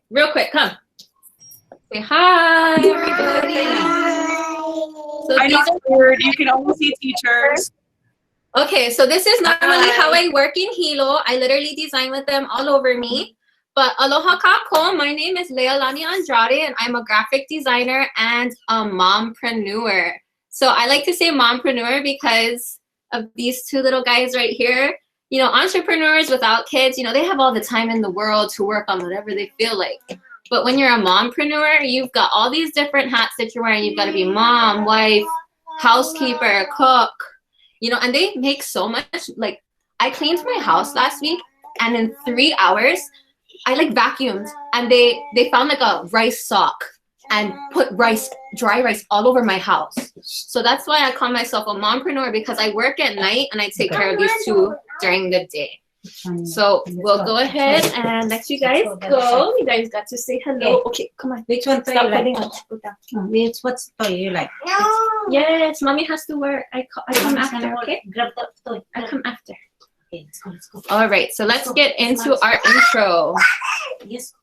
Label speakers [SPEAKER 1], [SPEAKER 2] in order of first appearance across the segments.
[SPEAKER 1] real quick, come. Say hi, everybody. So
[SPEAKER 2] I know it's weird. You can only see teachers.
[SPEAKER 1] Okay, so this is normally how I work in Hilo. I literally design with them all over me. But aloha kako, my name is Lealani Andrade, and I'm a graphic designer and a mompreneur. So I like to say mompreneur because of these two little guys right here. You know, entrepreneurs without kids, you know, they have all the time in the world to work on whatever they feel like. But when you're a mompreneur, you've got all these different hats that you're wearing. You've got to be mom, wife, housekeeper, cook, you know, and they make so much. Like, I cleaned my house last week, and in 3 hours, I like vacuumed, and they found like a rice sock and put dry rice all over my house. So that's why I call myself a mompreneur, because I work at night and I take care of these two during the day. So we'll go ahead and let you guys go. You guys got to say hello. Okay, come on.
[SPEAKER 3] Which one do you like? What's toy you like?
[SPEAKER 1] Yes, mommy has to work. I come after, okay?
[SPEAKER 3] Grab the toy.
[SPEAKER 1] I come after.
[SPEAKER 3] Okay, let's go.
[SPEAKER 1] All right, so let's get into our intro.
[SPEAKER 3] Yes.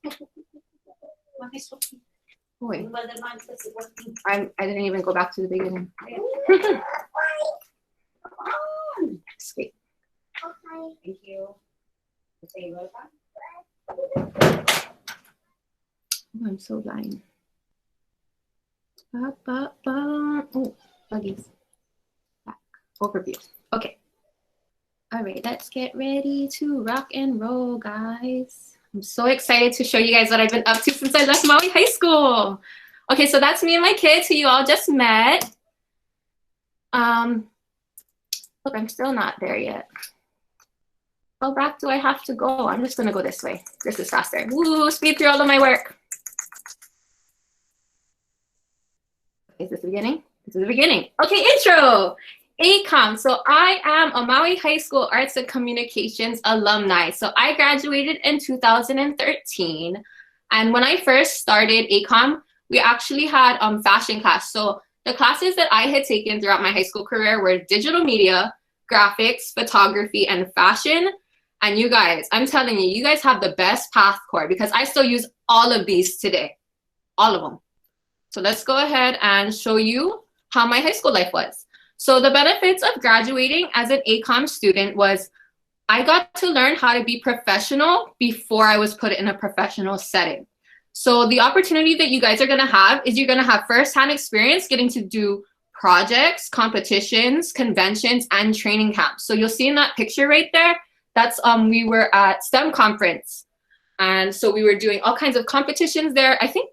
[SPEAKER 1] Wait, I didn't even go back to the beginning. Sweet.
[SPEAKER 3] Thank you.
[SPEAKER 1] Oh, I'm so blind. Oh, buggies. Back. Overview. Okay. All right, let's get ready to rock and roll, guys. I'm so excited to show you guys what I've been up to since I left Maui High School. Okay, so that's me and my kids who you all just met. Look, I'm still not there yet. How back do I have to go? I'm just gonna go this way. This is faster. Woo, speed through all of my work. Is this the beginning? This is the beginning. Okay, intro. ACOM. So I am a Maui High School Arts and Communications alumni. So I graduated in 2013. And when I first started ACOM, we actually had fashion class. So the classes that I had taken throughout my high school career were digital media, graphics, photography, and fashion. And you guys, I'm telling you, you guys have the best path core, because I still use all of these today, all of them. So let's go ahead and show you how my high school life was. So the benefits of graduating as an ACOM student was I got to learn how to be professional before I was put in a professional setting. So the opportunity that you guys are gonna have is you're gonna have firsthand experience getting to do projects, competitions, conventions, and training camps. So you'll see in that picture right there, that's we were at STEM conference. And so we were doing all kinds of competitions there. I think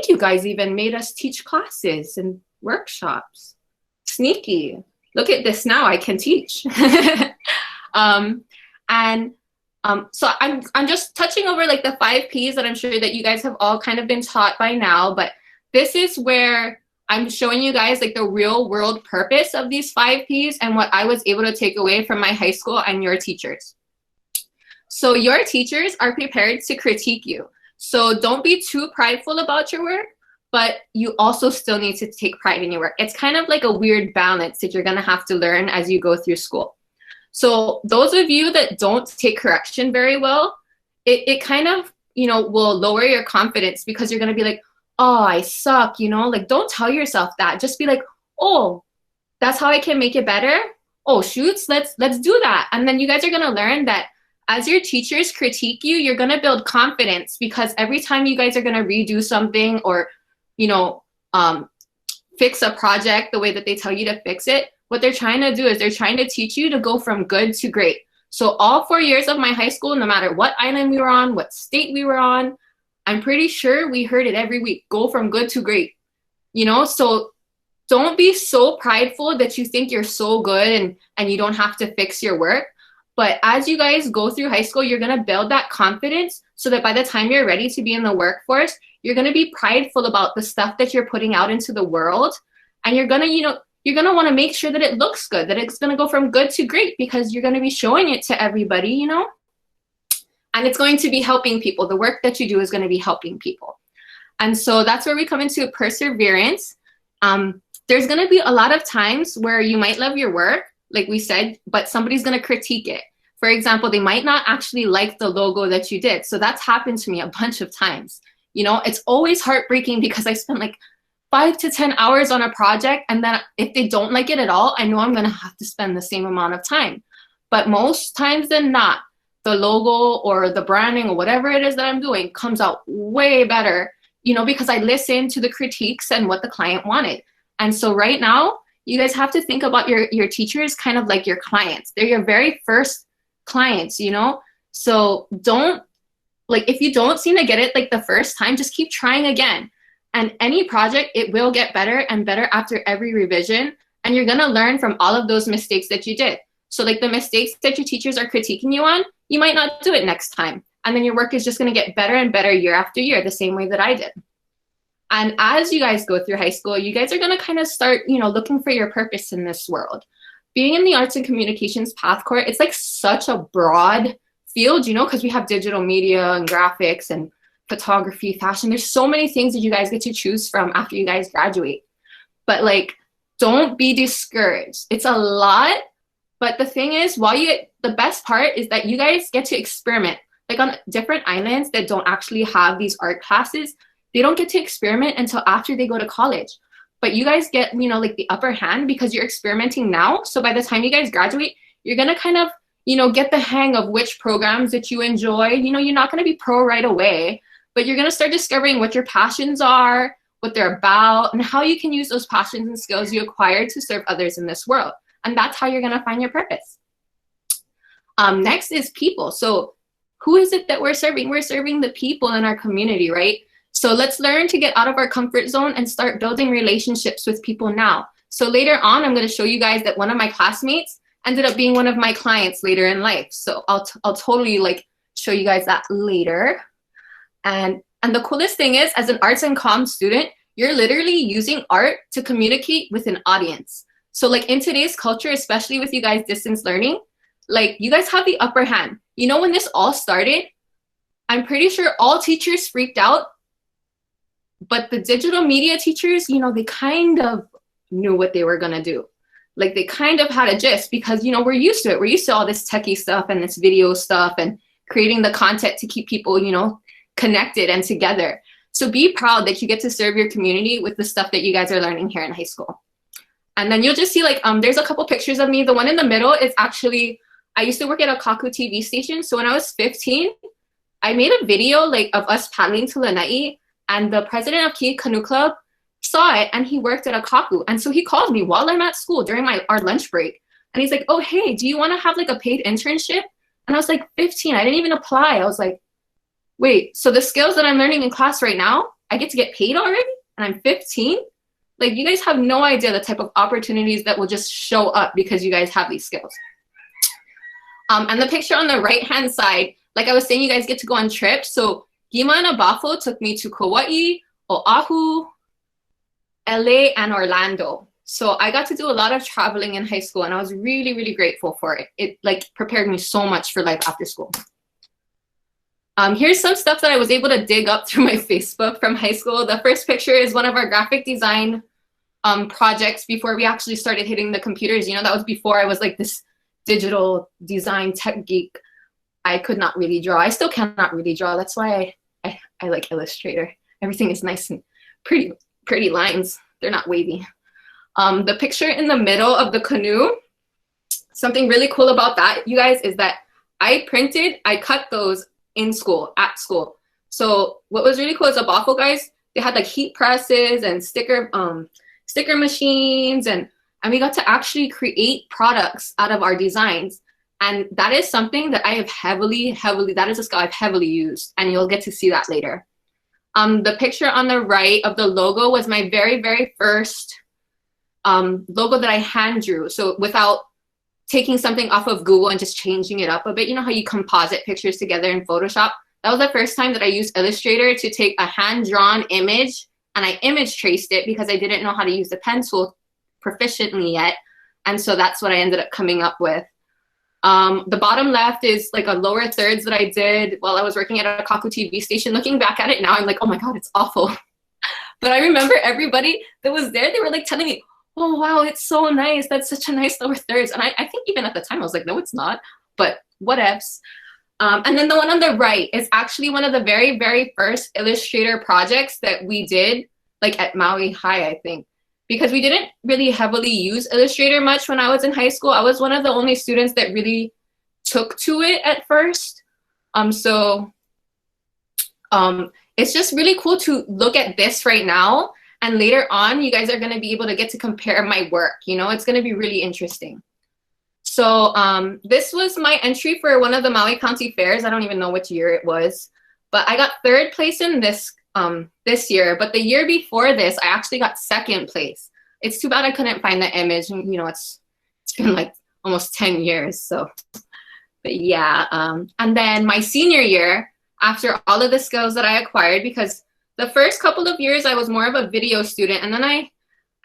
[SPEAKER 1] you guys even made us teach classes and workshops. Sneaky. Look at this now, I can teach. So I'm just touching over like the 5 Ps that I'm sure that you guys have all kind of been taught by now, but this is where I'm showing you guys like the real world purpose of these 5 Ps and what I was able to take away from my high school and your teachers. So your teachers are prepared to critique you. So don't be too prideful about your work, but you also still need to take pride in your work. It's kind of like a weird balance that you're gonna have to learn as you go through school. So those of you that don't take correction very well, it kind of, you know, will lower your confidence, because you're gonna be like, oh, I suck, you know, like don't tell yourself that. Just be like, oh, that's how I can make it better. Oh, shoots, let's do that. And then you guys are gonna learn that as your teachers critique you, you're gonna build confidence, because every time you guys are gonna redo something or, you know, fix a project the way that they tell you to fix it, what they're trying to do is they're trying to teach you to go from good to great. So all 4 years of my high school, no matter what island we were on, what state we were on, I'm pretty sure we heard it every week, go from good to great, you know? So don't be so prideful that you think you're so good and you don't have to fix your work. But as you guys go through high school, you're gonna build that confidence so that by the time you're ready to be in the workforce, you're gonna be prideful about the stuff that you're putting out into the world. And you're gonna, you know, you're gonna wanna make sure that it looks good, that it's gonna go from good to great, because you're gonna be showing it to everybody, you know? And it's going to be helping people. The work that you do is gonna be helping people. And so that's where we come into perseverance. There's gonna be a lot of times where you might love your work, like we said, but somebody's gonna critique it. For example, they might not actually like the logo that you did. So that's happened to me a bunch of times. You know, it's always heartbreaking because I spent like 5 to 10 hours on a project, and then if they don't like it at all, I know I'm gonna have to spend the same amount of time. But most times than not, the logo or the branding or whatever it is that I'm doing comes out way better, you know, because I listened to the critiques and what the client wanted. And so right now, you guys have to think about your teachers kind of like your clients. They're your very first clients, you know? So don't, like, if you don't seem to get it like the first time, just keep trying again. And any project, it will get better and better after every revision. And you're gonna learn from all of those mistakes that you did. So like the mistakes that your teachers are critiquing you on, you might not do it next time. And then your work is just gonna get better and better year after year, the same way that I did. And as you guys go through high school, you guys are gonna kind of start, you know, looking for your purpose in this world. Being in the arts and communications path course, it's like such a broad field, you know, because we have digital media and graphics and photography, fashion. There's so many things that you guys get to choose from after you guys graduate. But like, don't be discouraged. It's a lot, but the thing is, the best part is that you guys get to experiment. Like on different islands that don't actually have these art classes, they don't get to experiment until after they go to college. But you guys get, you know, like the upper hand because you're experimenting now. So by the time you guys graduate, you're gonna kind of, you know, get the hang of which programs that you enjoy. You know, you're not gonna be pro right away, but you're gonna start discovering what your passions are, what they're about, and how you can use those passions and skills you acquired to serve others in this world. And that's how you're gonna find your purpose. Next is people. So who is it that we're serving? We're serving the people in our community, right? So let's learn to get out of our comfort zone and start building relationships with people now. So later on, I'm gonna show you guys that one of my classmates ended up being one of my clients later in life. So I'll totally like show you guys that later. And the coolest thing is, as an arts and comm student, you're literally using art to communicate with an audience. So like in today's culture, especially with you guys distance learning, like you guys have the upper hand. You know, when this all started, I'm pretty sure all teachers freaked out, but the digital media teachers, you know, they kind of knew what they were gonna do. Like they kind of had a gist because, you know, we're used to it. We're used to all this techie stuff and this video stuff and creating the content to keep people, you know, connected and together. So be proud that you get to serve your community with the stuff that you guys are learning here in high school. And then you'll just see like, there's a couple pictures of me. The one in the middle is actually, I used to work at a Kaku TV station. So when I was 15, I made a video like of us paddling to Lanai, and the president of Key Canoe Club saw it, and he worked at a Kaku. And so he called me while I'm at school during our lunch break. And he's like, oh, hey, do you want to have like a paid internship? And I was like 15, I didn't even apply. I was like, wait, so the skills that I'm learning in class right now, I get to get paid already? And I'm 15? Like, you guys have no idea the type of opportunities that will just show up because you guys have these skills. And the picture on the right-hand side, like I was saying, you guys get to go on trips. So Gima and Abafo took me to Kauai, Oahu, LA, and Orlando. So I got to do a lot of traveling in high school, and I was really, really grateful for it. It like prepared me so much for life after school. Here's some stuff that I was able to dig up through my Facebook from high school. The first picture is one of our graphic design projects before we actually started hitting the computers. You know, that was before I was like this digital design tech geek. I could not really draw. I still cannot really draw. That's why I like Illustrator. Everything is nice and pretty lines. They're not wavy. The picture in the middle of the canoe, something really cool about that, you guys, is that I cut those at school. So what was really cool is Abafo guys, they had like heat presses and sticker machines, and we got to actually create products out of our designs. And that is something that I have that is a skill I've heavily used, and you'll get to see that later. The picture on the right of the logo was my very, very first logo that I hand drew. So without taking something off of Google and just changing it up a bit, you know how you composite pictures together in Photoshop? That was the first time that I used Illustrator to take a hand-drawn image, and I image traced it because I didn't know how to use the pen tool proficiently yet. And so that's what I ended up coming up with. The bottom left is like a lower thirds that I did while I was working at a Kaku TV station. Looking back at it now, I'm like, oh my God, it's awful. But I remember everybody that was there, they were like telling me, oh wow, it's so nice. That's such a nice lower thirds. And I think even at the time I was like, no, it's not. But whatevs. And then the one on the right is actually one of the very, very first Illustrator projects that we did, like at Maui High, I think. Because we didn't really heavily use Illustrator much when I was in high school. I was one of the only students that really took to it at first. It's just really cool to look at this right now. And later on, you guys are going to be able to get to compare my work. You know, it's going to be really interesting. So this was my entry for one of the Maui County fairs. I don't even know which year it was. But I got 3rd place in this year. But the year before this, I actually got 2nd place. It's too bad I couldn't find the image. You know, it's been like almost 10 years. So, but yeah. And then my senior year, after all of the skills that I acquired, because the first couple of years I was more of a video student, and then I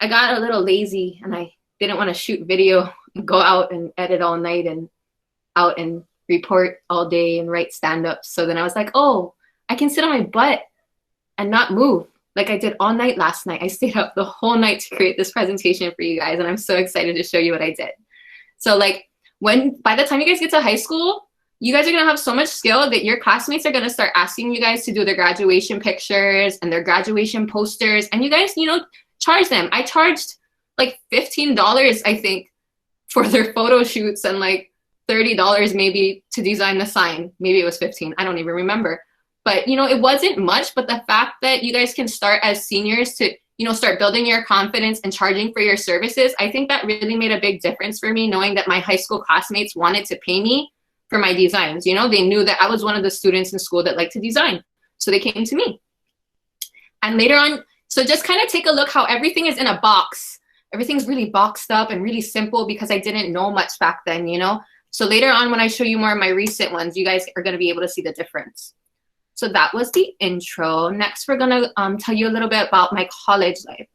[SPEAKER 1] got a little lazy and I didn't want to shoot video and go out and edit all night and out and report all day and write stand-ups. So then I was like, oh, I can sit on my butt and not move like I did all night last night. I stayed up the whole night to create this presentation for you guys, and I'm so excited to show you what I did. So like by the time you guys get to high school, you guys are going to have so much skill that your classmates are going to start asking you guys to do their graduation pictures and their graduation posters. And you guys, you know, charge them. I charged like $15, I think, for their photo shoots and like $30 maybe to design the sign. Maybe it was 15. I don't even remember. But, you know, it wasn't much. But the fact that you guys can start as seniors to, you know, start building your confidence and charging for your services, I think that really made a big difference for me, knowing that my high school classmates wanted to pay me for my designs. You know, they knew that I was one of the students in school that liked to design. So they came to me. And later on, so just kind of take a look how everything is in a box. Everything's really boxed up and really simple because I didn't know much back then, you know? So later on, when I show you more of my recent ones, you guys are going to be able to see the difference. So that was the intro. Next, we're going to tell you a little bit about my college life.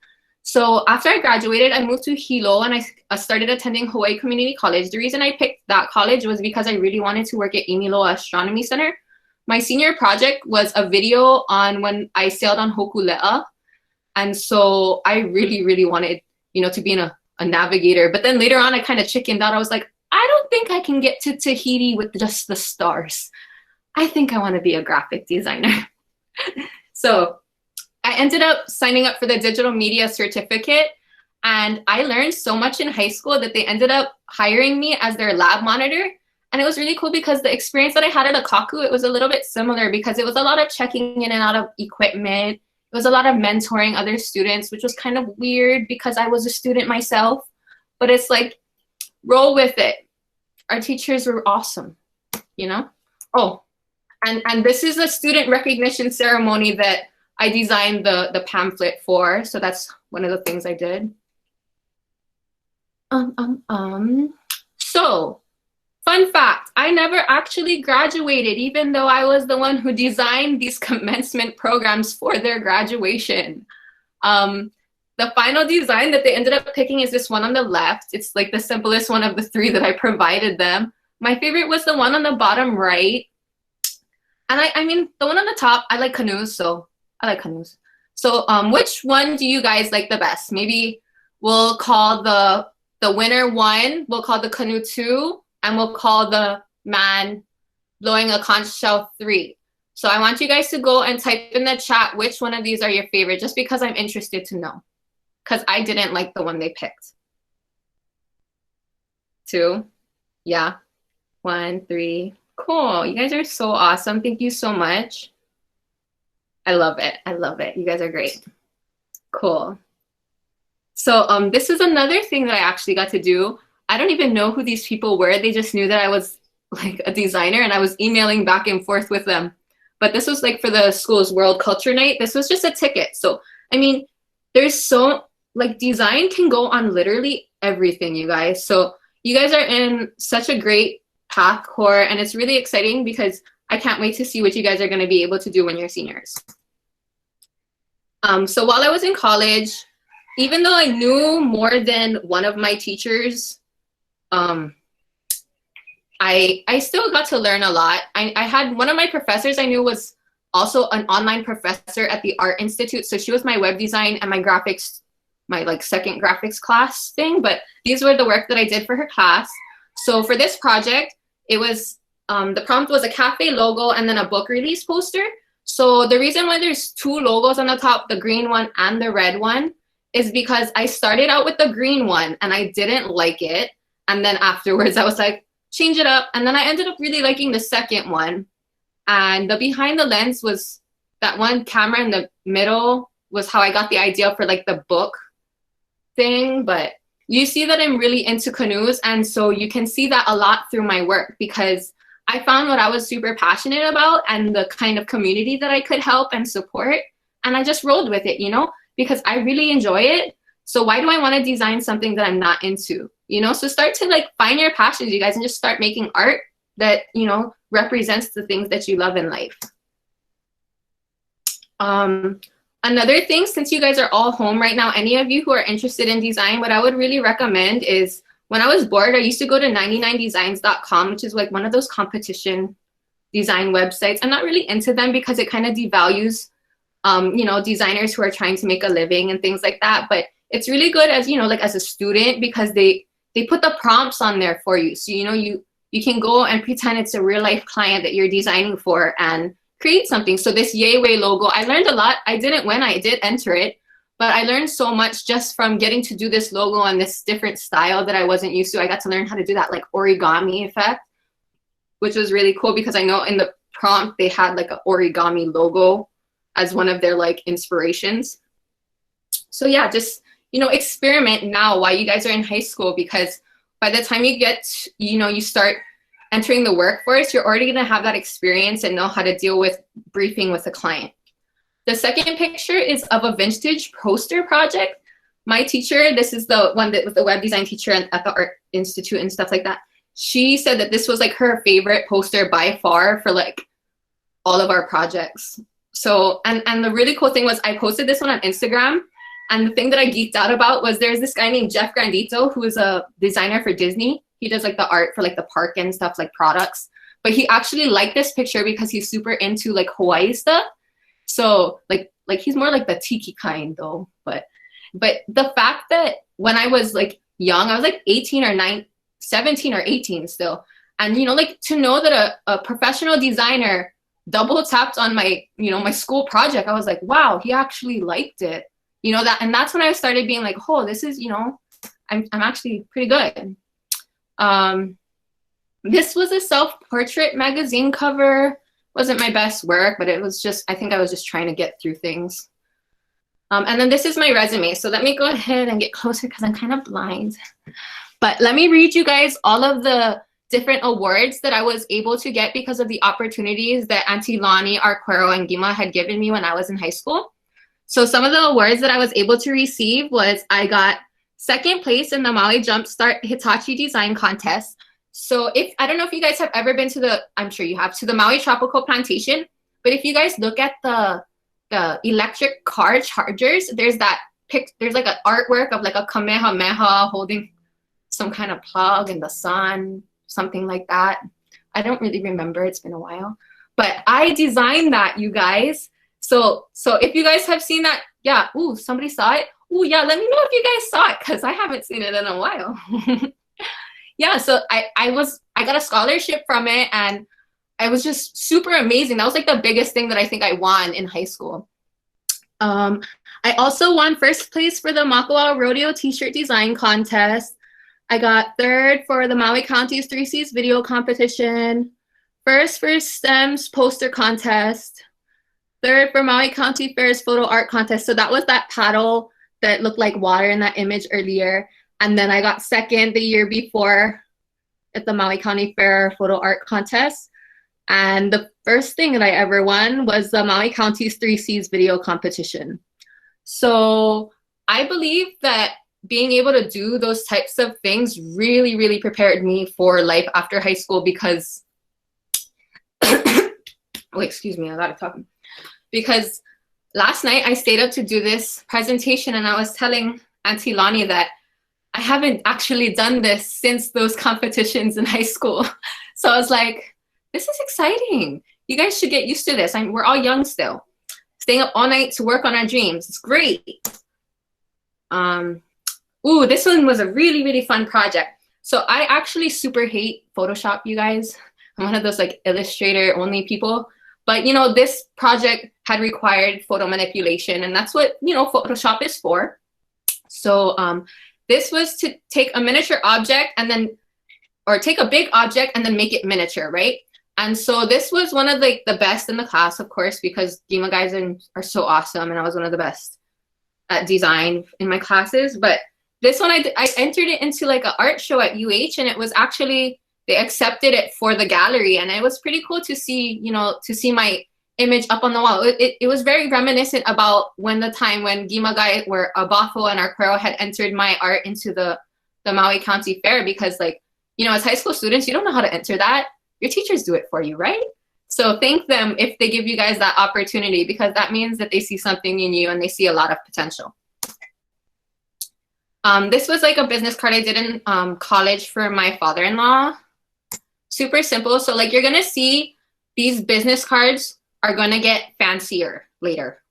[SPEAKER 1] So after I graduated, I moved to Hilo and I started attending Hawaii Community College. The reason I picked that college was because I really wanted to work at Imiloa Astronomy Center. My senior project was a video on when I sailed on Hokulea. And so I really, really wanted, you know, to be a navigator. But then later on, I kind of chickened out. I was like, I don't think I can get to Tahiti with just the stars. I think I want to be a graphic designer. So I ended up signing up for the digital media certificate, and I learned so much in high school that they ended up hiring me as their lab monitor. And it was really cool because the experience that I had at Akaku, it was a little bit similar because it was a lot of checking in and out of equipment. It was a lot of mentoring other students, which was kind of weird because I was a student myself. But it's like, roll with it. Our teachers were awesome, you know? Oh, and this is a student recognition ceremony that I designed the pamphlet for, so that's one of the things I did. So, fun fact, I never actually graduated, even though I was the one who designed these commencement programs for their graduation. The final design that they ended up picking is this one on the left. It's like the simplest one of the 3 that I provided them. My favorite was the one on the bottom right. And I mean, the one on the top, I like canoes, so I like canoes. So which one do you guys like the best? Maybe we'll call the winner 1, we'll call the canoe 2, and we'll call the man blowing a conch shell 3. So I want you guys to go and type in the chat which one of these are your favorite, just because I'm interested to know. Because I didn't like the one they picked. 2, yeah, 1, 3. Cool, you guys are so awesome. Thank you so much. I love it. I love it. You guys are great. Cool. So this is another thing that I actually got to do. I don't even know who these people were. They just knew that I was like a designer and I was emailing back and forth with them. But this was like for the school's World Culture Night. This was just a ticket. So, I mean, there's so, like, design can go on literally everything, you guys. So you guys are in such a great path core, and it's really exciting because I can't wait to see what you guys are going to be able to do when you're seniors. So while I was in college, even though I knew more than one of my teachers, I still got to learn a lot. I had one of my professors I knew was also an online professor at the Art Institute. So she was my web design and my graphics, my like second graphics class thing. But these were the work that I did for her class. So for this project, it was The prompt was a cafe logo and then a book release poster. So the reason why there's two logos on the top, the green one and the red one, is because I started out with the green one and I didn't like it. And then afterwards I was like, change it up. And then I ended up really liking the second one. And the behind the lens was that one camera in the middle was how I got the idea for like the book thing. But you see that I'm really into canoes. And so you can see that a lot through my work because I found what I was super passionate about and the kind of community that I could help and support. And I just rolled with it, you know, because I really enjoy it. So why do I want to design something that I'm not into? You know, so start to like find your passions, you guys, and just start making art that, you know, represents the things that you love in life. Another thing, since you guys are all home right now, any of you who are interested in design, what I would really recommend is when I was bored, I used to go to 99designs.com, which is like one of those competition design websites. I'm not really into them because it kind of devalues, you know, designers who are trying to make a living and things like that. But it's really good as, you know, like as a student because they put the prompts on there for you. So, you know, you can go and pretend it's a real life client that you're designing for and create something. So this Yayway logo, I learned a lot. I didn't win, I did enter it. But I learned so much just from getting to do this logo on this different style that I wasn't used to. I got to learn how to do that like origami effect, which was really cool because I know in the prompt they had like an origami logo as one of their like inspirations. So yeah, just, you know, experiment now while you guys are in high school because by the time you get, you know, you start entering the workforce, you're already going to have that experience and know how to deal with briefing with a client. The second picture is of a vintage poster project. My teacher, this is the one that was the web design teacher at the Art Institute and stuff like that. She said that this was like her favorite poster by far for like all of our projects. So, and the really cool thing was I posted this one on Instagram. And the thing that I geeked out about was there's this guy named Jeff Grandito, who is a designer for Disney. He does like the art for like the park and stuff, like products. But he actually liked this picture because he's super into like Hawaii stuff. So like he's more like the tiki kind though. But the fact that when I was like young, I was like 17 or 18 still. And, you know, like to know that a professional designer double tapped on my, you know, my school project, I was like, wow, he actually liked it. You know, that, and that's when I started being like, oh, this is, you know, I'm actually pretty good. This was a self-portrait magazine cover. Wasn't my best work, but it was just, I think I was just trying to get through things. And then this is my resume. So let me go ahead and get closer because I'm kind of blind. But let me read you guys all of the different awards that I was able to get because of the opportunities that Auntie Lonnie, Arquero, and Gima had given me when I was in high school. So some of the awards that I was able to receive was I got second place in the Maui Jumpstart Hitachi Design Contest. So I don't know if you guys have ever been to I'm sure you have, to the Maui Tropical Plantation. But if you guys look at the electric car chargers, there's like an artwork of like a Kamehameha holding some kind of plug in the sun, something like that. I don't really remember, it's been a while. But I designed that, you guys. So if you guys have seen that, yeah, ooh, somebody saw it. Ooh, yeah, let me know if you guys saw it because I haven't seen it in a while. Yeah, so I got a scholarship from it and it was just super amazing. That was like the biggest thing that I think I won in high school. I also won first place for the Makawao Rodeo T-shirt design contest. I got third for the Maui County's 3Cs video competition, first for STEM's poster contest, third for Maui County Fair's photo art contest. So that was that paddle that looked like water in that image earlier. And then I got second the year before at the Maui County Fair photo art contest. And the first thing that I ever won was the Maui County's 3Cs video competition. So I believe that being able to do those types of things really, really prepared me for life after high school because, oh, excuse me, I got to talk. Because last night I stayed up to do this presentation and I was telling Auntie Lonnie that I haven't actually done this since those competitions in high school. So I was like, this is exciting. You guys should get used to this. We're all young still. Staying up all night to work on our dreams. It's great. Ooh, this one was a really, really fun project. So I actually super hate Photoshop, you guys. I'm one of those like illustrator only people. But, you know, this project had required photo manipulation, and that's what, you know, Photoshop is for. So this was to take a miniature object and then, or take a big object and then make it miniature, right? And so this was one of like the best in the class, of course, because Gima guys are so awesome, and I was one of the best at design in my classes. But this one, I entered it into like an art show at UH, and it was actually, they accepted it for the gallery, and it was pretty cool to see, you know, to see my image up on the wall. It was very reminiscent about when the time when Gima guy, where Abafo and Arquero had entered my art into the Maui County Fair, because like, you know, as high school students, you don't know how to enter that. Your teachers do it for you, right? So thank them if they give you guys that opportunity, because that means that they see something in you and they see a lot of potential. This was like a business card I did in college for my father-in-law. Super simple. So like, you're gonna see these business cards are gonna get fancier later.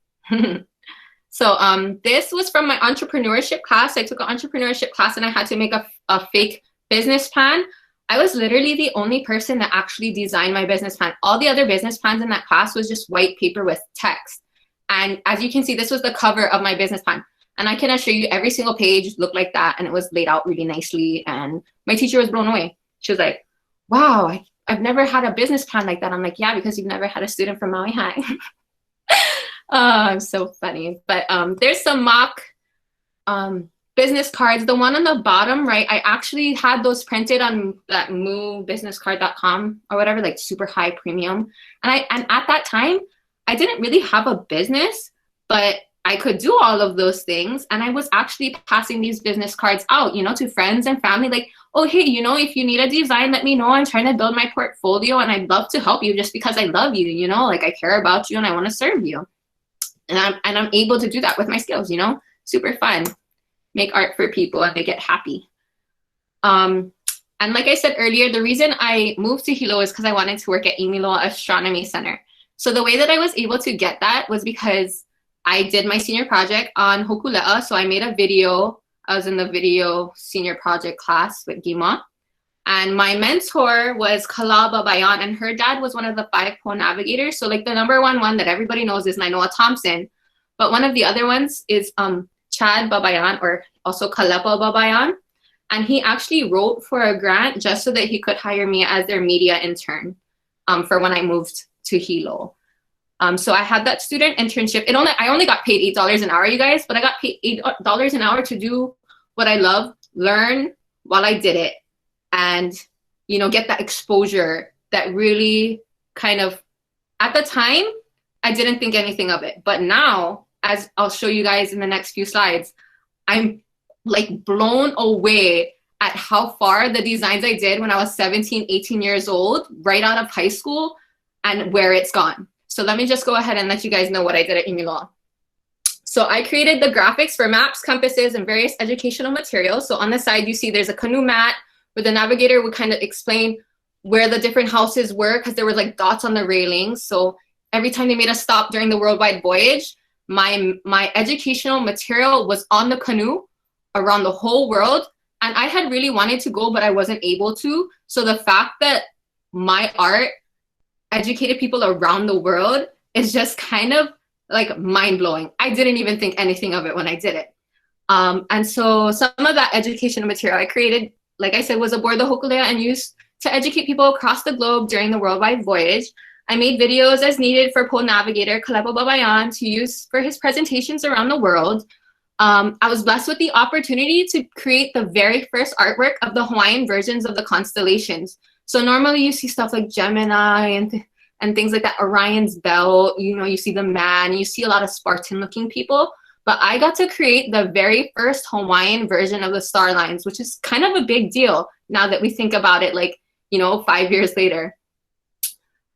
[SPEAKER 1] So this was from my entrepreneurship class. I took an entrepreneurship class and I had to make a fake business plan. I was literally the only person that actually designed my business plan. All the other business plans in that class was just white paper with text. And as you can see, this was the cover of my business plan. And I can assure you every single page looked like that, and it was laid out really nicely. And my teacher was blown away. She was like, wow, I've never had a business plan like that. I'm like, yeah, because you've never had a student from Maui High. So funny. But there's some mock business cards. The one on the bottom right, I actually had those printed on that moobusinesscard.com or whatever, like super high premium. And at that time, I didn't really have a business, but I could do all of those things. And I was actually passing these business cards out, you know, to friends and family, like, oh, hey, you know, if you need a design, let me know. I'm trying to build my portfolio and I'd love to help you just because I love you, you know, like I care about you and I want to serve you. And I'm able to do that with my skills, you know, super fun. Make art for people and they get happy. And like I said earlier, the reason I moved to Hilo is because I wanted to work at Imiloa Astronomy Center. So the way that I was able to get that was because I did my senior project on Hokulea. So I made a video. I was in the video senior project class with Gima. And my mentor was Kalaba Bayan, and her dad was one of the 5 pole navigators. So like the number one that everybody knows is Nainoa Thompson. But one of the other ones is Chad Babayan, or also Kalepa Babayan. And he actually wrote for a grant just so that he could hire me as their media intern for when I moved to Hilo. So I had that student internship. I only got paid $8 an hour, you guys, but I got paid $8 an hour to do what I love, learn while I did it, and, you know, get that exposure that really kind of, at the time, I didn't think anything of it. But now, as I'll show you guys in the next few slides, I'm like blown away at how far the designs I did when I was 17, 18 years old, right out of high school, and where it's gone. So let me just go ahead and let you guys know what I did at Imiloa. So I created the graphics for maps, compasses, and various educational materials. So on the side, you see there's a canoe mat where the navigator would kind of explain where the different houses were, because there were like dots on the railings. So every time they made a stop during the worldwide voyage, my educational material was on the canoe around the whole world. And I had really wanted to go, but I wasn't able to. So the fact that my art educated people around the world is just kind of like mind-blowing. I didn't even think anything of it when I did it. And so some of that educational material I created, like I said, was aboard the Hokulea and used to educate people across the globe during the worldwide voyage. I made videos as needed for pole navigator Kalepa Babayan to use for his presentations around the world. I was blessed with the opportunity to create the very first artwork of the Hawaiian versions of the constellations. So normally you see stuff like Gemini and things like that, Orion's belt, you know, you see the man, you see a lot of Spartan looking people. But I got to create the very first Hawaiian version of the star lines, which is kind of a big deal now that we think about it, like, you know, 5 years later.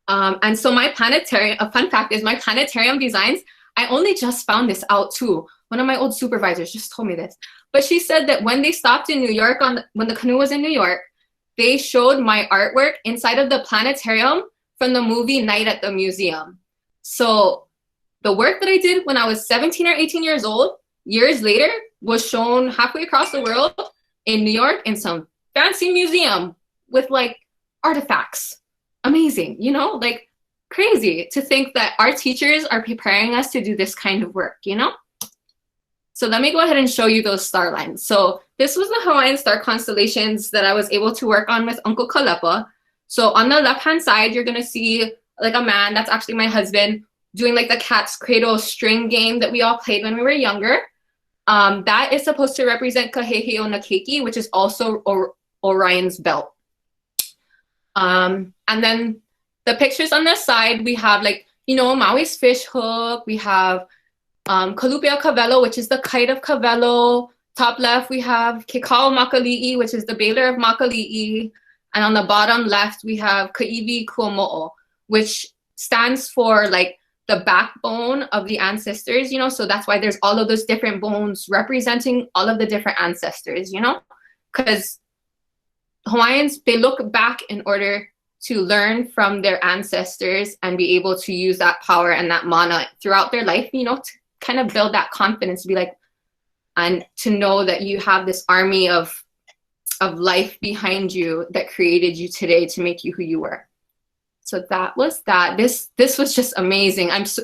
[SPEAKER 1] And so my planetarium, a fun fact is my planetarium designs, I only just found this out too. One of my old supervisors just told me this. But she said that when they stopped in New York, when the canoe was in New York, they showed my artwork inside of the planetarium from the movie Night at the Museum. So the work that I did when I was 17 or 18 years old, years later, was shown halfway across the world in New York in some fancy museum with like artifacts. amazing, you know, like crazy to think that our teachers are preparing us to do this kind of work, you know? So let me go ahead and show you those star lines. So this was the Hawaiian star constellations that I was able to work on with Uncle Kalepa. So on the left-hand side, you're gonna see like a man, that's actually my husband, doing like the cat's cradle string game that we all played when we were younger. That is supposed to represent Kaheheo na Keiki, which is also Orion's belt. And then the pictures on this side, we have like, you know, Maui's fish hook, we have Kalupea Kavelo, which is the kite of Kavelo. Top left, we have Kekao Makali'i, which is the baler of Makali'i. And on the bottom left, we have Ka'iwi Kuomo'o, which stands for like the backbone of the ancestors, you know? So that's why there's all of those different bones representing all of the different ancestors, you know? Because Hawaiians, they look back in order to learn from their ancestors and be able to use that power and that mana throughout their life, you know, to kind of build that confidence, to be like, and to know that you have this army of life behind you that created you today to make you who you were. So that was that. This was just amazing. I'm so,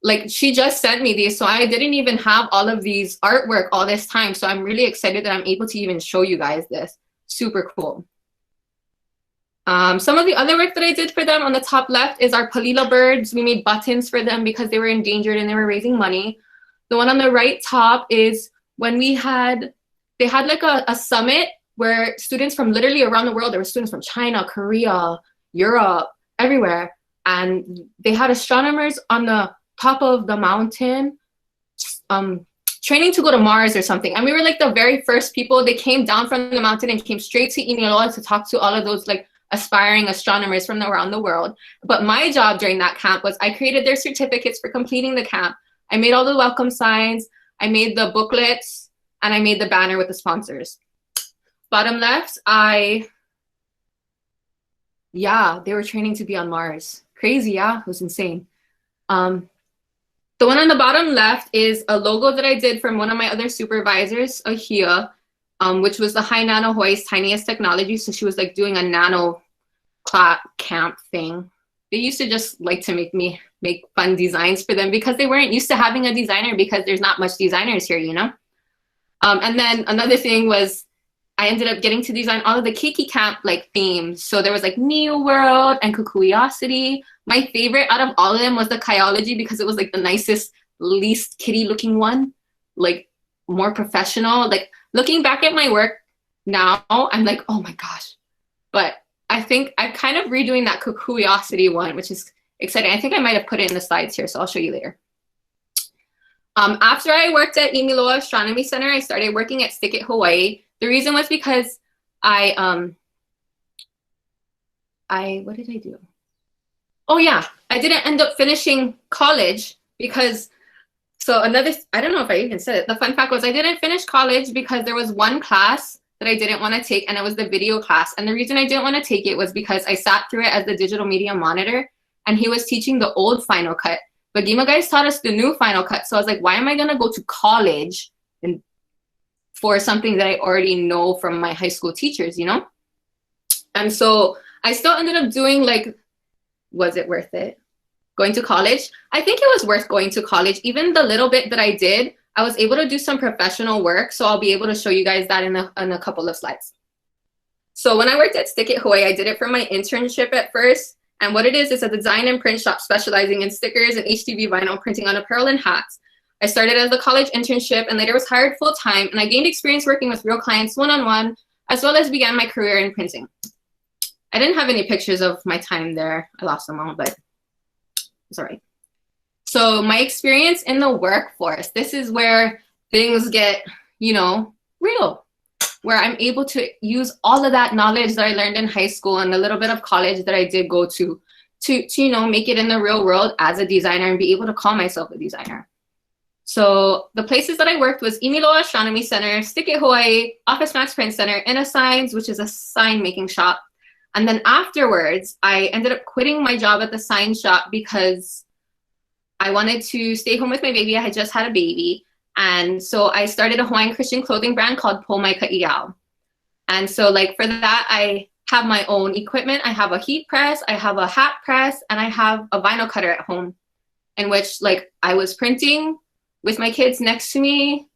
[SPEAKER 1] like, she just sent me these, so I didn't even have all of these artwork all this time. So I'm really excited that I'm able to even show you guys this. Super cool. Some of the other work that I did for them on the top left is our palila birds. We made buttons for them because they were endangered and they were raising money. The one on the right top is when they had like a summit where students from literally around the world, there were students from China, Korea, Europe, everywhere. And they had astronomers on the top of the mountain training to go to Mars or something. And we were like the very first people. They came down from the mountain and came straight to Iniloa to talk to all of those like aspiring astronomers from around the world. But my job during that camp was I created their certificates for completing the camp. I made all the welcome signs, I made the booklets, and I made the banner with the sponsors. Bottom left, they were training to be on Mars. Crazy, yeah, it was insane. The one on the bottom left is a logo that I did from one of my other supervisors, Ahia, which was the High Nano Hawaii's tiniest technology. So she was like doing a nano camp thing. They used to just like to make fun designs for them because they weren't used to having a designer because there's not much designers here, you know? And then another thing was I ended up getting to design all of the Keiki Camp like themes. So there was like Neo World and Kukuiosity. My favorite out of all of them was the Kyology because it was like the nicest, least kitty looking one, like more professional. Like looking back at my work now, I'm like, oh my gosh. But I think I'm kind of redoing that Kukuiosity one, which is exciting. I think I might have put it in the slides here, so I'll show you later. After I worked at Imiloa Astronomy Center, I started working at Stick It Hawaii. The reason was because what did I do? Oh yeah, I didn't end up finishing college because, I don't know if I even said it. The fun fact was I didn't finish college because there was one class that I didn't want to take, and it was the video class. And the reason I didn't want to take it was because I sat through it as the digital media monitor, and he was teaching the old Final Cut. But Gima guys taught us the new Final Cut. So I was like, why am I going to go to college for something that I already know from my high school teachers, you know? And so I still ended up doing like, was it worth it? Going to college? I think it was worth going to college. Even the little bit that I did, I was able to do some professional work. So I'll be able to show you guys that in a couple of slides. So when I worked at Stick It Hawaii, I did it for my internship at first. And what it is a design and print shop specializing in stickers and HTV vinyl printing on apparel and hats. I started as a college internship and later was hired full-time, and I gained experience working with real clients one-on-one, as well as began my career in printing. I didn't have any pictures of my time there. I lost them all, but it's all right. So my experience in the workforce, this is where things get, you know, real, where I'm able to use all of that knowledge that I learned in high school and a little bit of college that I did go to, you know, make it in the real world as a designer and be able to call myself a designer. So the places that I worked was Imiloa Astronomy Center, Stick It Hawaii, Office Max Print Center, Inna Signs, which is a sign making shop. And then afterwards, I ended up quitting my job at the sign shop because I wanted to stay home with my baby. I had just had a baby. And so I started a Hawaiian Christian clothing brand called Po Mai Ka'iau. And so like for that, I have my own equipment. I have a heat press, I have a hat press, and I have a vinyl cutter at home, in which like I was printing with my kids next to me.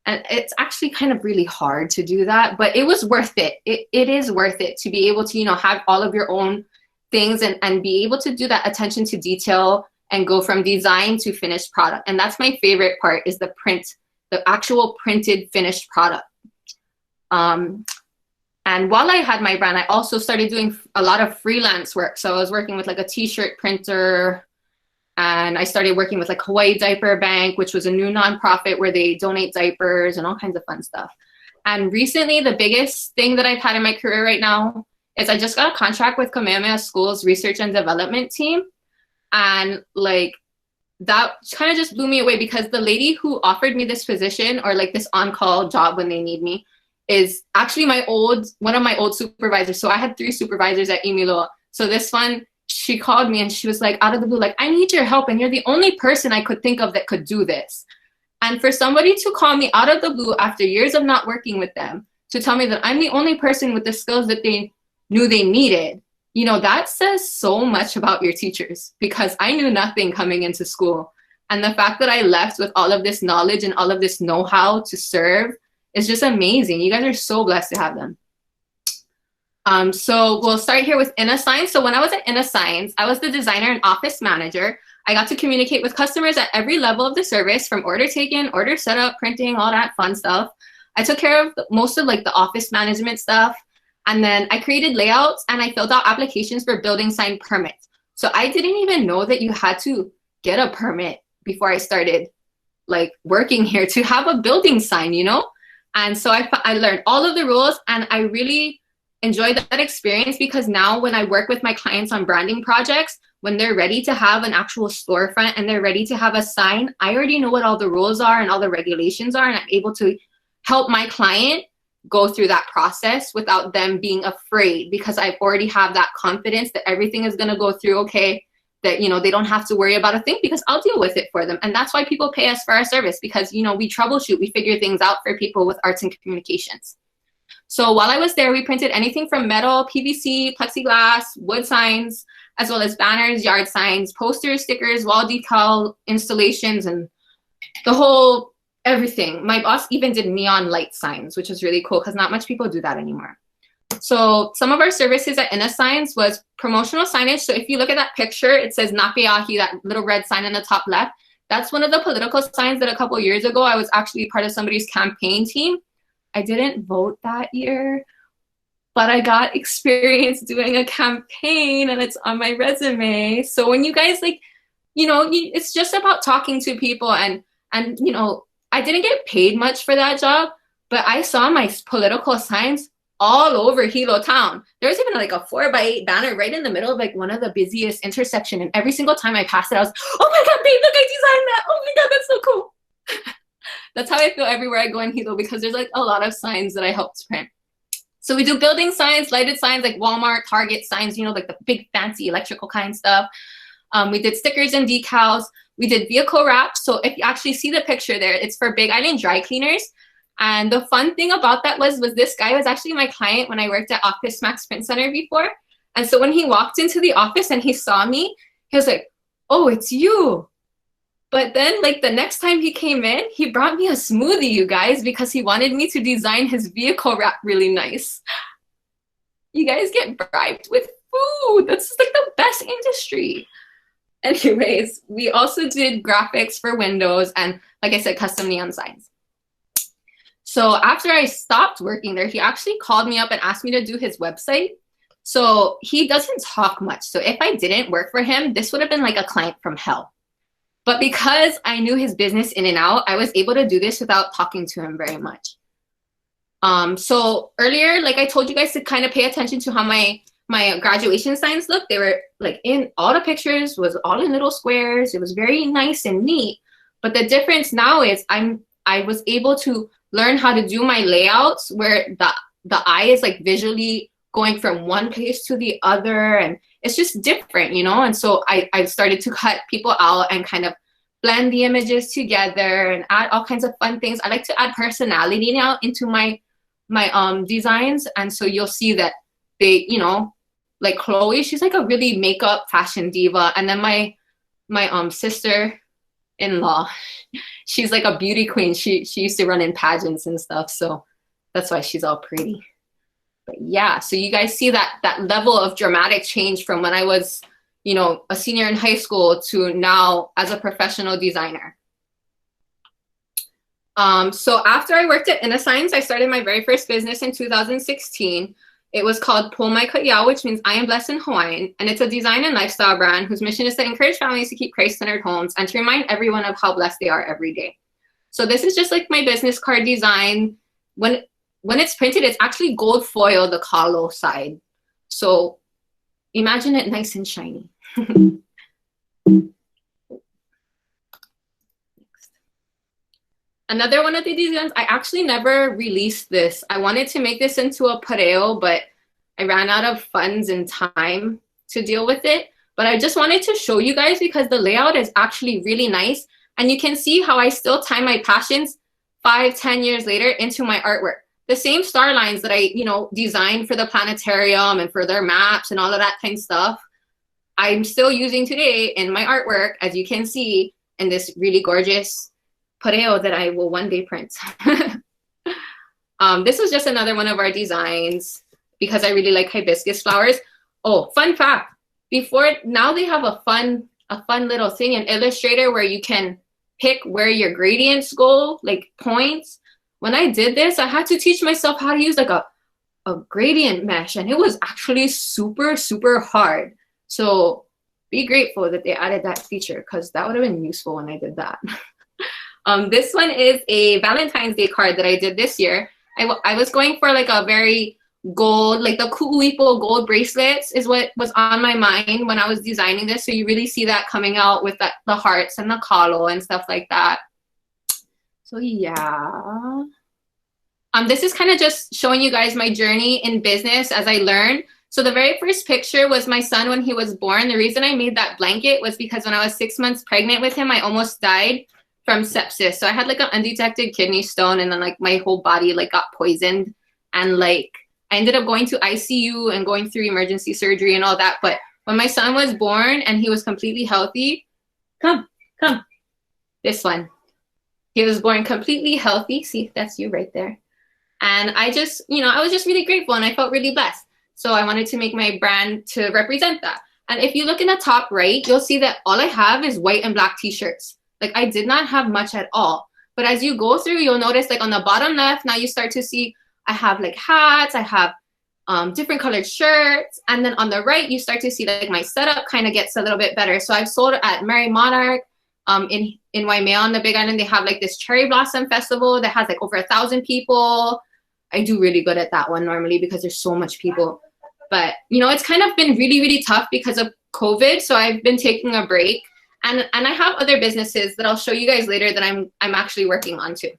[SPEAKER 1] And it's actually kind of really hard to do that, but it was worth it. It is worth it to be able to, you know, have all of your own things and be able to do that attention to detail and go from design to finished product. And that's my favorite part, is the print, the actual printed finished product. And while I had my brand, I also started doing a lot of freelance work. So I was working with like a t-shirt printer, and I started working with like Hawaii Diaper Bank, which was a new nonprofit where they donate diapers and all kinds of fun stuff. And recently, the biggest thing that I've had in my career right now is I just got a contract with Kamehameha School's research and development team. And like, that kind of just blew me away, because the lady who offered me this position, or like this on-call job when they need me, is actually one of my old supervisors. So I had 3 supervisors at Imiloa. So this one, she called me and she was like, out of the blue, like, I need your help, and you're the only person I could think of that could do this. And for somebody to call me out of the blue after years of not working with them to tell me that I'm the only person with the skills that they knew they needed, you know, that says so much about your teachers, because I knew nothing coming into school. And the fact that I left with all of this knowledge and all of this know-how to serve is just amazing. You guys are so blessed to have them. So we'll start here with InnaSigns. So when I was at InnaSigns, I was the designer and office manager. I got to communicate with customers at every level of the service, from order taken, order setup, printing, all that fun stuff. I took care of most of like the office management stuff. And then I created layouts and I filled out applications for building sign permits. So I didn't even know that you had to get a permit before I started like working here to have a building sign, you know? And so I learned all of the rules, and I really enjoyed that experience, because now when I work with my clients on branding projects, when they're ready to have an actual storefront and they're ready to have a sign, I already know what all the rules are and all the regulations are, and I'm able to help my client go through that process without them being afraid, because I've already have that confidence that everything is going to go through okay, that, you know, they don't have to worry about a thing, because I'll deal with it for them. And that's why people pay us for our service, because, you know, we troubleshoot, we figure things out for people with arts and communications. So while I was there, we printed anything from metal, PVC, plexiglass, wood signs, as well as banners, yard signs, posters, stickers, wall decal installations, and the whole everything. My boss even did neon light signs, which was really cool, because not much people do that anymore. So some of our services at InnaSigns was promotional signage. So if you look at that picture, it says Napeahi, that little red sign in the top left. That's one of the political signs that a couple years ago, I was actually part of somebody's campaign team. I didn't vote that year, but I got experience doing a campaign, and it's on my resume. So when you guys like, you know, it's just about talking to people, and you know, I didn't get paid much for that job, but I saw my political signs all over Hilo town. There was even like a 4x8 banner right in the middle of like one of the busiest intersection, and every single time I passed it, I was, oh my God, babe, look, I designed that. Oh my God, that's so cool. That's how I feel everywhere I go in Hilo, because there's like a lot of signs that I helped print. So we do building signs, lighted signs, like Walmart, Target signs, you know, like the big fancy electrical kind stuff. We did stickers and decals. We did vehicle wrap. So if you actually see the picture there, it's for Big Island dry cleaners. And the fun thing about that was this guy was actually my client when I worked at Office Max Print Center before. And so when he walked into the office and he saw me, he was like, oh, it's you. But then like the next time he came in, he brought me a smoothie, you guys, because he wanted me to design his vehicle wrap really nice. You guys get bribed with food. That's like the best industry. Anyways, we also did graphics for windows and, like I said, custom neon signs. So after I stopped working there, he actually called me up and asked me to do his website. So he doesn't talk much. So if I didn't work for him, this would have been like a client from hell. But because I knew his business in and out, I was able to do this without talking to him very much. So earlier, like I told you guys to kind of pay attention to how my graduation signs look. They were like in all the pictures was all in little squares. It was very nice and neat. But the difference now is I was able to learn how to do my layouts where the eye is like visually going from one place to the other, and it's just different, you know? And so I started to cut people out and kind of blend the images together and add all kinds of fun things. I like to add personality now into my designs, and so you'll see that they, you know, like Chloe, she's like a really makeup fashion diva. And then my sister-in-law, she's like a beauty queen. She used to run in pageants and stuff. So that's why she's all pretty. But yeah, so you guys see that level of dramatic change from when I was, you know, a senior in high school to now as a professional designer. So after I worked at InnoScience, I started my very first business in 2016. It was called Pull My Ka'yao, which means I am blessed in Hawaiian. And it's a design and lifestyle brand whose mission is to encourage families to keep Christ-centered homes and to remind everyone of how blessed they are every day. So this is just like my business card design. When it's printed, it's actually gold foil, the kalo side. So imagine it nice and shiny. Another one of the designs, I actually never released this. I wanted to make this into a pareo, but I ran out of funds and time to deal with it. But I just wanted to show you guys because the layout is actually really nice. And you can see how I still tie my passions 5-10 years later into my artwork. The same star lines that I, you know, designed for the planetarium and for their maps and all of that kind of stuff, I'm still using today in my artwork, as you can see, in this really gorgeous pareo that I will one day print. This was just another one of our designs because I really like hibiscus flowers. Oh, fun fact, now they have a fun little thing in Illustrator where you can pick where your gradients go, like points. When I did this, I had to teach myself how to use like a gradient mesh, and it was actually super, super hard. So be grateful that they added that feature because that would have been useful when I did that. This one is a Valentine's Day card that I did this year. I was going for like a very gold, like the ku'uipo gold bracelets is what was on my mind when I was designing this. So you really see that coming out with the hearts and the kalo and stuff like that. So yeah. This is kind of just showing you guys my journey in business as I learned. So the very first picture was my son when he was born. The reason I made that blanket was because when I was 6 months pregnant with him, I almost died from sepsis. So I had like an undetected kidney stone, and then like my whole body like got poisoned, and like I ended up going to ICU and going through emergency surgery and all that. But when my son was born and he was completely healthy, come, this one. He was born completely healthy. See, that's you right there. And I just, you know, I was just really grateful and I felt really blessed. So I wanted to make my brand to represent that. And if you look in the top right, you'll see that all I have is white and black t-shirts. Like I did not have much at all. But as you go through, you'll notice like on the bottom left, now you start to see I have like hats, I have different colored shirts. And then on the right, you start to see like my setup kind of gets a little bit better. So I've sold at Mary Monarch in Waimea on the Big Island. They have like this cherry blossom festival that has like over 1,000 people. I do really good at that one normally because there's so much people. But, you know, it's kind of been really, really tough because of COVID. So I've been taking a break. And I have other businesses that I'll show you guys later that I'm actually working on too.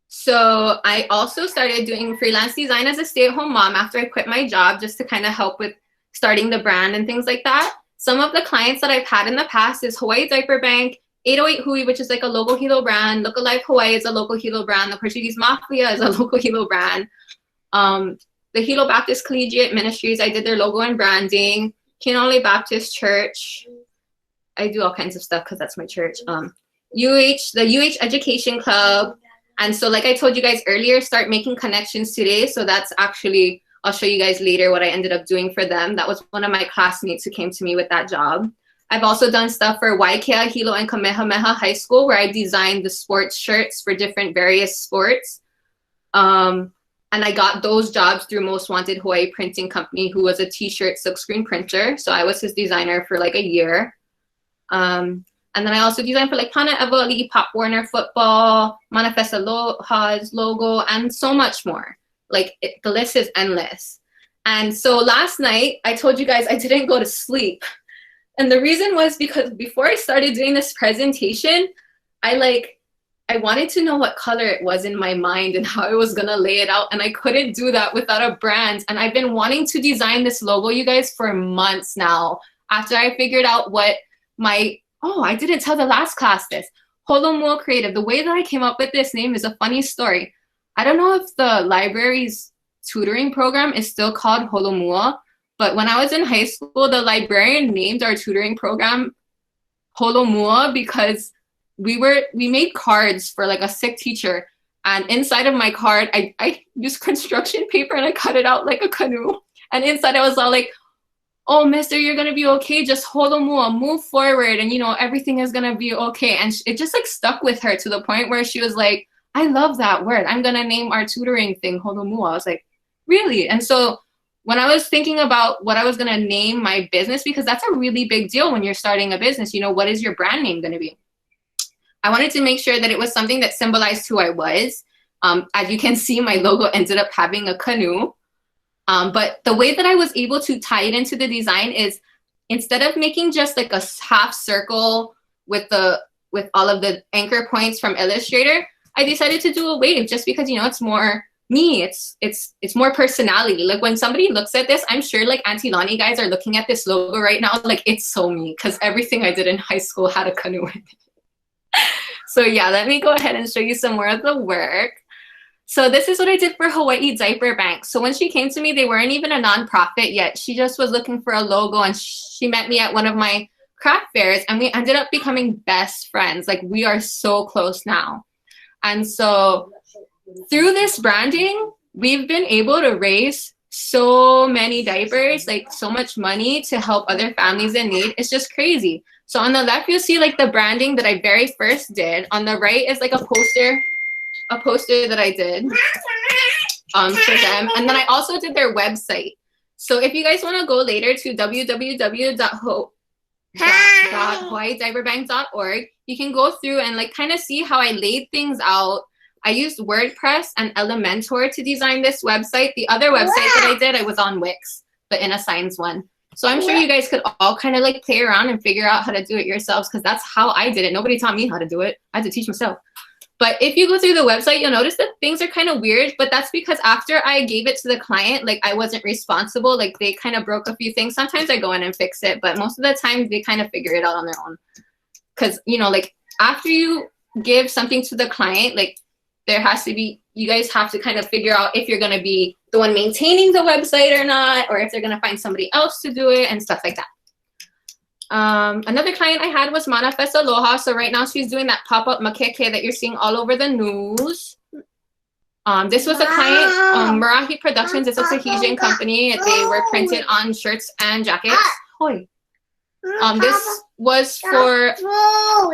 [SPEAKER 1] So I also started doing freelance design as a stay-at-home mom after I quit my job just to kind of help with starting the brand and things like that. Some of the clients that I've had in the past is Hawaii Diaper Bank, 808 Hui, which is like a local hilo brand. Look Alive Hawaii is a local hilo brand. The Portuguese Mafia is a local hilo brand. The Hilo Baptist Collegiate Ministries, I did their logo and branding. Kinole Baptist Church. I do all kinds of stuff because that's my church. The UH Education Club. And so like I told you guys earlier, start making connections today. So that's actually, I'll show you guys later what I ended up doing for them. That was one of my classmates who came to me with that job. I've also done stuff for Waikea, Hilo, and Kamehameha High School where I designed the sports shirts for different various sports. And I got those jobs through Most Wanted Hawaii Printing Company, who was a t-shirt silkscreen printer. So I was his designer for like a year. And then I also designed for like Pana Evoli, Pop Warner Football, Manifest Aloha's logo, and so much more. Like the list is endless. And so last night, I told you guys I didn't go to sleep. And the reason was because before I started doing this presentation, I wanted to know what color it was in my mind and how I was gonna lay it out. And I couldn't do that without a brand. And I've been wanting to design this logo, you guys, for months now. After I figured out what I didn't tell the last class this. Holomua Creative, the way that I came up with this name is a funny story. I don't know if the libraries tutoring program is still called Holomua. But when I was in high school, the librarian named our tutoring program Holomua because we made cards for like a sick teacher. And inside of my card, I used construction paper and I cut it out like a canoe. And inside I was all like, oh, mister, you're going to be okay. Just holomua, move forward. And, you know, everything is going to be okay. And it just like stuck with her to the point where she was like, I love that word. I'm going to name our tutoring thing holomua. I was like, really? And so when I was thinking about what I was going to name my business, because that's a really big deal when you're starting a business, you know, what is your brand name going to be? I wanted to make sure that it was something that symbolized who I was. As you can see, my logo ended up having a canoe. But the way that I was able to tie it into the design is instead of making just like a half circle with all of the anchor points from Illustrator, I decided to do a wave just because, you know, it's more me. It's more personality. Like when somebody looks at this, I'm sure like Auntie Lealani guys are looking at this logo right now, like it's so me because everything I did in high school had a canoe in it. So yeah, let me go ahead and show you some more of the work. So this is what I did for Hawaii Diaper Bank. So when she came to me, they weren't even a nonprofit yet. She just was looking for a logo and she met me at one of my craft fairs and we ended up becoming best friends. Like we are so close now. And so through this branding, we've been able to raise so many diapers, like so much money to help other families in need. It's just crazy. So on the left, you'll see like the branding that I very first did. On the right is like a poster that I did for them. And then I also did their website. So if you guys want to go later to www.hawaiidiaperbank.org, you can go through and like kind of see how I laid things out. I used WordPress and Elementor to design this website. The other website that I did, I was on Wix, the InnaSigns one. So I'm sure you guys could all kind of like play around and figure out how to do it yourselves because that's how I did it. Nobody taught me how to do it. I had to teach myself. But if you go through the website, you'll notice that things are kind of weird, but that's because after I gave it to the client, like I wasn't responsible. Like they kind of broke a few things. Sometimes I go in and fix it, but most of the time they kind of figure it out on their own. Because, you know, like after you give something to the client, like there has to be, you guys have to kind of figure out if you're going to be the one maintaining the website or not, or if they're going to find somebody else to do it and stuff like that. Another client I had was Manifest Aloha. So right now she's doing that pop-up makeke that you're seeing all over the news. This was a client, Marahi Productions. It's a Tahitian company. They were printed on shirts and jackets. This was for,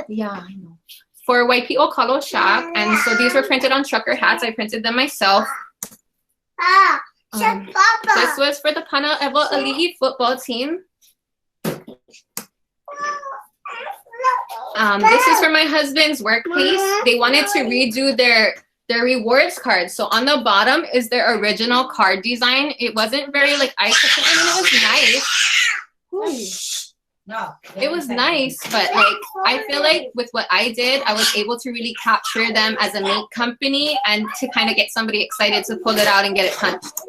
[SPEAKER 1] yeah, I know, for Waipio Kalo Shack. And so these were printed on trucker hats. I printed them myself. This was for the Pana Evo Ali'i football team. This is for my husband's workplace. They wanted to redo their rewards card. So on the bottom is their original card design. It wasn't very like eye-catching. I mean, it was nice. It was nice, but like I feel like with what I did, I was able to really capture them as a meat company and to kind of get somebody excited to pull it out and get it punched.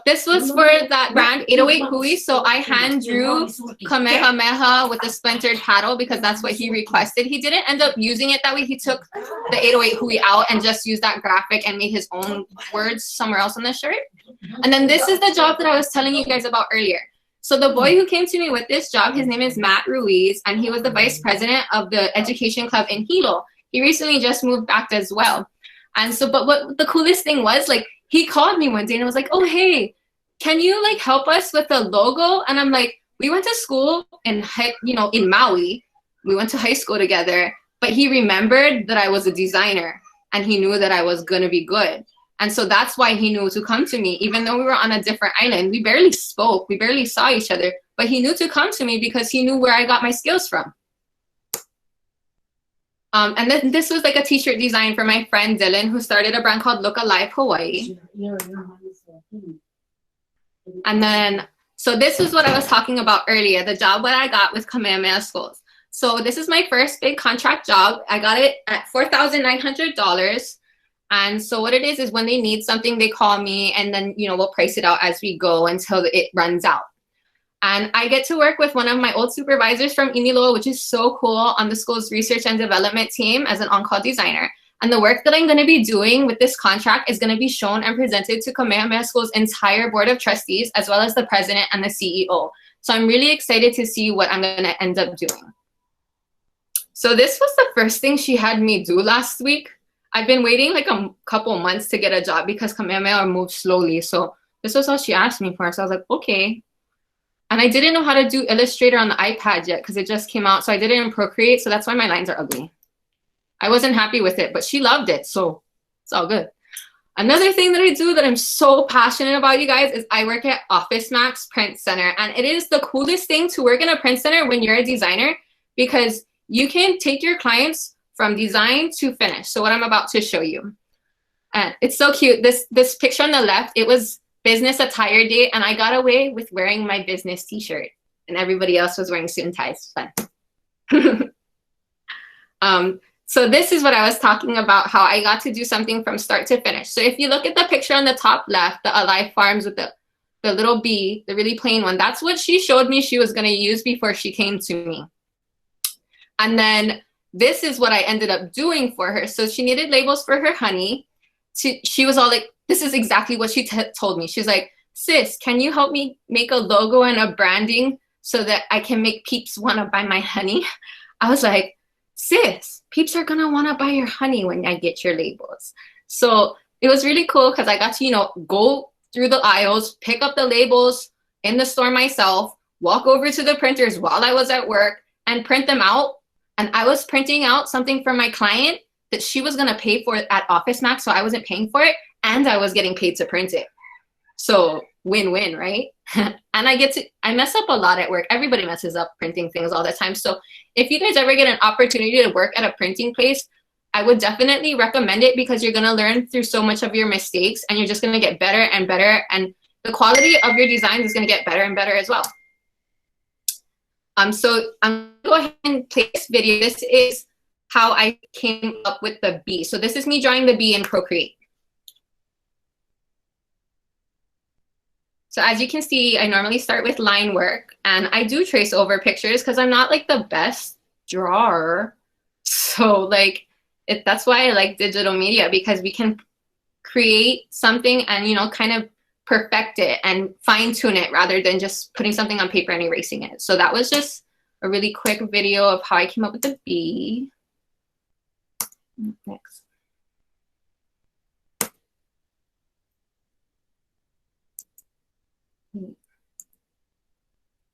[SPEAKER 1] This was for that brand 808 Hui. So I hand drew Kamehameha with the splintered paddle because that's what he requested. He didn't end up using it that way. He took the 808 Hui out and just used that graphic and made his own words somewhere else on the shirt. And then this is the job that I was telling you guys about earlier. So the boy who came to me with this job, his name is Matt Ruiz, and he was the vice president of the education club in Hilo. He recently just moved back as well. And so, but what the coolest thing was, like, he called me one day and was like, oh, hey, can you like help us with the logo? And I'm like, we went to school in Maui. We went to high school together, but he remembered that I was a designer and he knew that I was going to be good. And so that's why he knew to come to me, even though we were on a different island. We barely spoke. We barely saw each other, but he knew to come to me because he knew where I got my skills from. And then this was like a t-shirt design for my friend Dylan, who started a brand called Look Alive Hawaii. And then, so this is what I was talking about earlier, the job that I got with Kamehameha Schools. So this is my first big contract job. I got it at $4,900. And so what it is when they need something, they call me and then, you know, we'll price it out as we go until it runs out. And I get to work with one of my old supervisors from Iniloa, which is so cool, on the school's research and development team as an on-call designer. And the work that I'm going to be doing with this contract is going to be shown and presented to Kamehameha School's entire board of trustees, as well as the president and the CEO. So I'm really excited to see what I'm going to end up doing. So this was the first thing she had me do last week. I've been waiting like a couple months to get a job because Kamehameha moved slowly. So this was all she asked me for. So I was like, okay. And I didn't know how to do Illustrator on the iPad yet because it just came out. So I did it in Procreate. So that's why my lines are ugly. I wasn't happy with it, but she loved it. So it's all good. Another thing that I do that I'm so passionate about, you guys, is I work at Office Max Print Center. And it is the coolest thing to work in a print center when you're a designer, because you can take your clients from design to finish. So what I'm about to show you. And it's so cute. This picture on the left, it was business attire day, and I got away with wearing my business t-shirt, and everybody else was wearing suit and ties. Fun. So this is what I was talking about, how I got to do something from start to finish. So if you look at the picture on the top left, the Alive Farms with the little bee, the really plain one, that's what she showed me she was going to use before she came to me. And then this is what I ended up doing for her. So she needed labels for her honey. She was all like, this is exactly what she told me. She's like, sis, can you help me make a logo and a branding so that I can make peeps want to buy my honey? I was like, sis, peeps are going to want to buy your honey when I get your labels. So it was really cool because I got to, you know, go through the aisles, pick up the labels in the store myself, walk over to the printers while I was at work and print them out. And I was printing out something for my client that she was going to pay for at Office Max, so I wasn't paying for it, and I was getting paid to print it. So win-win, right? And I mess up a lot at work. Everybody messes up printing things all the time. So if you guys ever get an opportunity to work at a printing place, I would definitely recommend it, because you're going to learn through so much of your mistakes, and you're just going to get better and better, and the quality of your designs is going to get better and better as well. So I'm going to go ahead and play this video. This is how I came up with the bee. So this is me drawing the bee in Procreate. So as you can see, I normally start with line work, and I do trace over pictures because I'm not like the best drawer. So like that's why I like digital media, because we can create something and, you know, kind of perfect it and fine tune it rather than just putting something on paper and erasing it. So that was just a really quick video of how I came up with the bee. Next.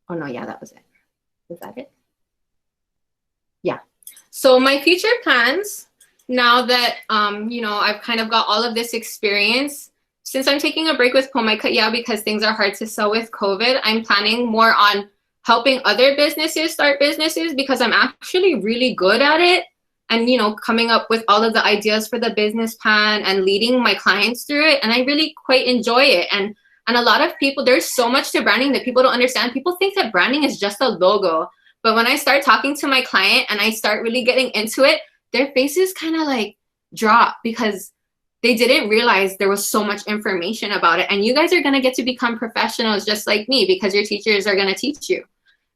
[SPEAKER 1] Oh no, yeah, that was it. Was that it? Yeah. So my future plans, now that you know, I've kind of got all of this experience, since I'm taking a break with Pomaika'ia because things are hard to sell with COVID, I'm planning more on helping other businesses start businesses, because I'm actually really good at it. And, you know, coming up with all of the ideas for the business plan and leading my clients through it. And I really quite enjoy it. And a lot of people, there's so much to branding that people don't understand. People think that branding is just a logo. But when I start talking to my client and I start really getting into it, their faces kind of like drop, because they didn't realize there was so much information about it. And you guys are going to get to become professionals just like me, because your teachers are going to teach you.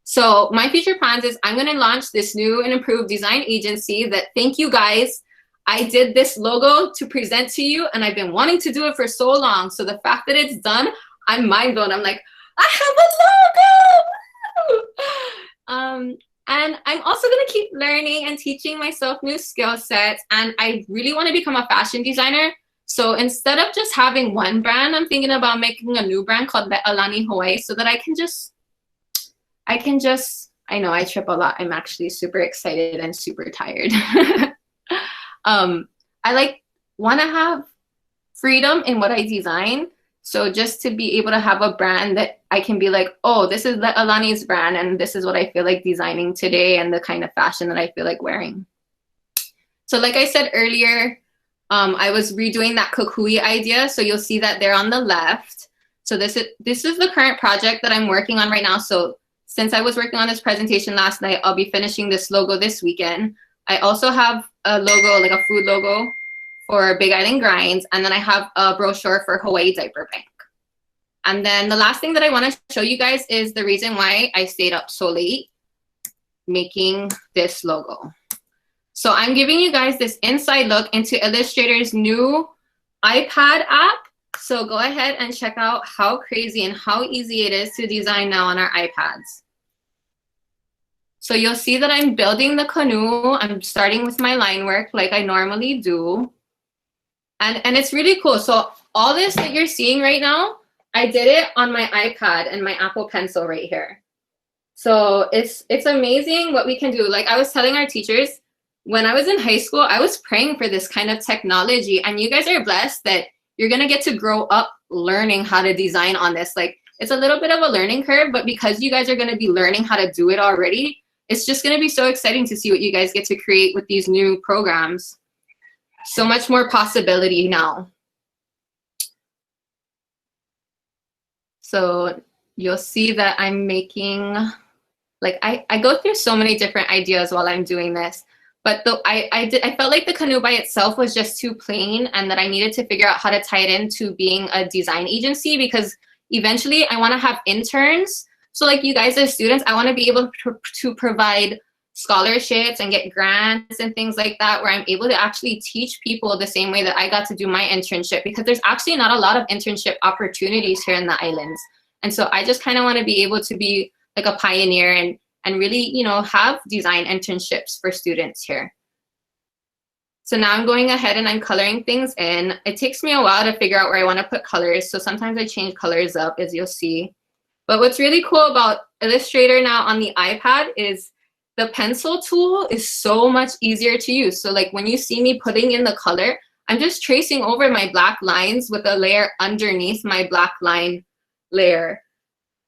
[SPEAKER 1] So my future plans is I'm going to launch this new and improved design agency that, thank you guys, I did this logo to present to you, and I've been wanting to do it for so long. So the fact that it's done, I'm mind blown. I'm like, I have a logo! And I'm also going to keep learning and teaching myself new skill sets. And I really want to become a fashion designer. So instead of just having one brand, I'm thinking about making a new brand called Lealani Hawaii, so that I can just, I know I trip a lot. I'm actually super excited and super tired. I want to have freedom in what I design. So just to be able to have a brand that I can be like, oh, this is Alani's brand, and this is what I feel like designing today, and the kind of fashion that I feel like wearing. So like I said earlier, I was redoing that kukui idea. So you'll see that there on the left. So this is the current project that I'm working on right now. So since I was working on this presentation last night, I'll be finishing this logo this weekend. I also have a logo, like a food logo for Big Island Grinds, and then I have a brochure for Hawaii Diaper Bank. And then the last thing that I want to show you guys is the reason why I stayed up so late making this logo. So I'm giving you guys this inside look into Illustrator's new iPad app. So go ahead and check out how crazy and how easy it is to design now on our iPads. So you'll see that I'm building the canoe. I'm starting with my line work like I normally do. And it's really cool. So all this that you're seeing right now, I did it on my iPad and my Apple Pencil right here. So it's amazing what we can do. Like I was telling our teachers, when I was in high school, I was praying for this kind of technology, and you guys are blessed that you're gonna get to grow up learning how to design on this. Like it's a little bit of a learning curve, but because you guys are gonna be learning how to do it already, it's just gonna be so exciting to see what you guys get to create with these new programs. So much more possibility now. So you'll see that I'm making, like I go through so many different ideas while I'm doing this. But I felt like the canoe by itself was just too plain, and that I needed to figure out how to tie it into being a design agency, because eventually I want to have interns. So like you guys as students, I want to be able to provide scholarships and get grants and things like that, where I'm able to actually teach people the same way that I got to do my internship, because there's actually not a lot of internship opportunities here in the islands. And so I just kind of want to be able to be like a pioneer and really, you know, have design internships for students here. So now I'm going ahead and I'm coloring things in. It takes me a while to figure out where I want to put colors. So sometimes I change colors up, as you'll see. But what's really cool about Illustrator now on the iPad is the pencil tool is so much easier to use. So like when you see me putting in the color, I'm just tracing over my black lines with a layer underneath my black line layer.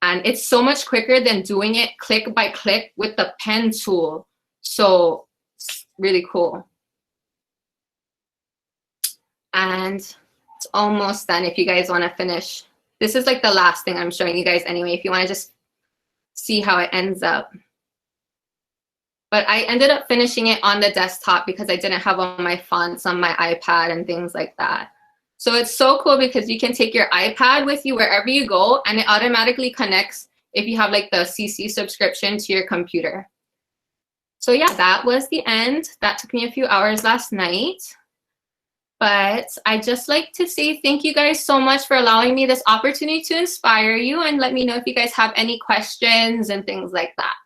[SPEAKER 1] And it's so much quicker than doing it click by click with the pen tool. So it's really cool. And it's almost done if you guys want to finish. This is like the last thing I'm showing you guys anyway, if you want to just see how it ends up. But I ended up finishing it on the desktop because I didn't have all my fonts on my iPad and things like that. So it's so cool because you can take your iPad with you wherever you go, and it automatically connects if you have like the CC subscription to your computer. So yeah, that was the end. That took me a few hours last night. But I'd just like to say thank you guys so much for allowing me this opportunity to inspire you, and let me know if you guys have any questions and things like that.